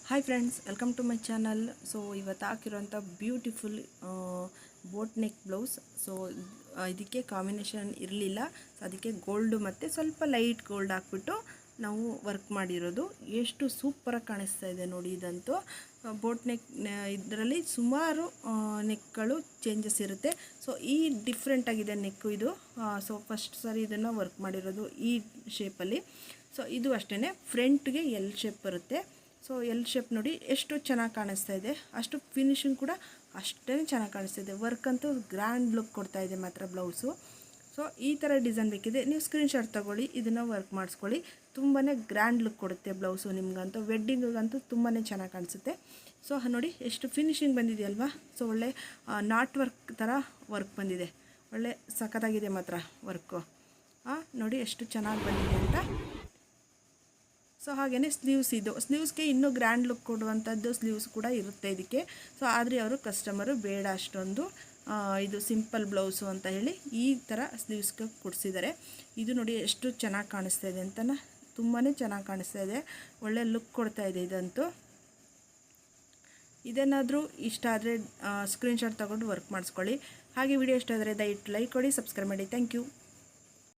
Hi friends, welcome to my channel. So ಇವತ್ತು ಹಾಕಿರೋಂಥ beautiful boat neck blouse. So ಇದಕ್ಕೆ combination ಇರಲಿಲ್ಲ, so ಅದಕ್ಕೆ ಗೋಲ್ಡು ಮತ್ತು ಸ್ವಲ್ಪ ಲೈಟ್ ಗೋಲ್ಡ್ ಹಾಕ್ಬಿಟ್ಟು ನಾವು ವರ್ಕ್ ಮಾಡಿರೋದು. ಎಷ್ಟು ಸೂಪರಾಗಿ ಕಾಣಿಸ್ತಾ ಇದೆ ನೋಡಿ. ಇದಂತೂ ಬೋಟ್ ನೆಕ್, ಇದರಲ್ಲಿ ಸುಮಾರು ನೆಕ್ಗಳು ಚೇಂಜಸ್ ಇರುತ್ತೆ. ಸೊ ಈ ಡಿಫ್ರೆಂಟ್ ಆಗಿದೆ ನೆಕ್ಕು ಇದು. ಸೊ ಫಸ್ಟ್ ಸಾರಿ ಇದನ್ನು ವರ್ಕ್ ಮಾಡಿರೋದು ಈ ಶೇಪಲ್ಲಿ. ಸೊ ಇದು ಅಷ್ಟೇ, ಫ್ರಂಟ್ಗೆ ಎಲ್ ಶೇಪ್ ಬರುತ್ತೆ. ಸೊ ಎಲ್ ಶೇಪ್ ನೋಡಿ ಎಷ್ಟು ಚೆನ್ನಾಗಿ ಕಾಣಿಸ್ತಾ ಇದೆ, ಅಷ್ಟು ಫಿನಿಶಿಂಗ್ ಕೂಡ ಅಷ್ಟೇ ಚೆನ್ನಾಗಿ ಕಾಣಿಸ್ತಾ ಇದೆ. ವರ್ಕ್ ಅಂತೂ ಗ್ರ್ಯಾಂಡ್ ಲುಕ್ ಕೊಡ್ತಾ ಇದೆ ಮಾತ್ರ ಬ್ಲೌಸು. ಸೊ ಈ ಥರ ಡಿಸೈನ್ ಬೇಕಿದೆ, ನೀವು ಸ್ಕ್ರೀನ್ಶಾಟ್ ತೊಗೊಳ್ಳಿ, ಇದನ್ನು ವರ್ಕ್ ಮಾಡಿಸ್ಕೊಳ್ಳಿ. ತುಂಬಾ ಗ್ರ್ಯಾಂಡ್ ಲುಕ್ ಕೊಡುತ್ತೆ ಬ್ಲೌಸು ನಿಮ್ಗಂತೂ. ವೆಡ್ಡಿಂಗಿಗಂತೂ ತುಂಬಾ ಚೆನ್ನಾಗಿ ಕಾಣಿಸುತ್ತೆ. ಸೊ ನೋಡಿ ಎಷ್ಟು ಫಿನಿಶಿಂಗ್ ಬಂದಿದೆಯಲ್ವಾ. ಸೊ ಒಳ್ಳೆ ನಾಟ್ ವರ್ಕ್ ಥರ ವರ್ಕ್ ಬಂದಿದೆ, ಒಳ್ಳೆ ಸಖತ್ತಾಗಿದೆ ಮಾತ್ರ ವರ್ಕು. ನೋಡಿ ಎಷ್ಟು ಚೆನ್ನಾಗಿ ಬಂದಿದೆ ಅಂತ. ಸೊ ಹಾಗೆಯೇ ಸ್ಲೀವ್ಸ್, ಇದು ಸ್ಲೀವ್ಸ್ಗೆ ಇನ್ನೂ ಗ್ರ್ಯಾಂಡ್ ಲುಕ್ ಕೊಡುವಂಥದ್ದು ಸ್ಲೀವ್ಸ್ ಕೂಡ ಇರುತ್ತೆ ಇದಕ್ಕೆ. ಸೊ ಆದರೆ ಅವರು ಕಸ್ಟಮರು ಬೇಡ ಅಷ್ಟೊಂದು, ಇದು ಸಿಂಪಲ್ ಬ್ಲೌಸು ಅಂತ ಹೇಳಿ ಈ ಥರ ಸ್ಲೀವ್ಸ್ಗೆ ಕೊಡಿಸಿದ್ದಾರೆ. ಇದು ನೋಡಿ ಎಷ್ಟು ಚೆನ್ನಾಗಿ ಕಾಣಿಸ್ತಾ ಇದೆ ಅಂತ, ತುಂಬಾ ಚೆನ್ನಾಗಿ ಕಾಣಿಸ್ತಾ ಇದೆ, ಒಳ್ಳೆ ಲುಕ್ ಕೊಡ್ತಾ ಇದೆ ಇದಂತೂ. ಇದೇನಾದರೂ ಇಷ್ಟ ಆದರೆ ಸ್ಕ್ರೀನ್ಶಾಟ್ ತೊಗೊಂಡು ವರ್ಕ್ ಮಾಡಿಸ್ಕೊಳ್ಳಿ. ಹಾಗೆ ವಿಡಿಯೋ ಇಷ್ಟ ಆದರೆ ದಯವಿಟ್ಟು ಲೈಕ್ ಕೊಡಿ, ಸಬ್ಸ್ಕ್ರೈಬ್ ಮಾಡಿ. Thank you.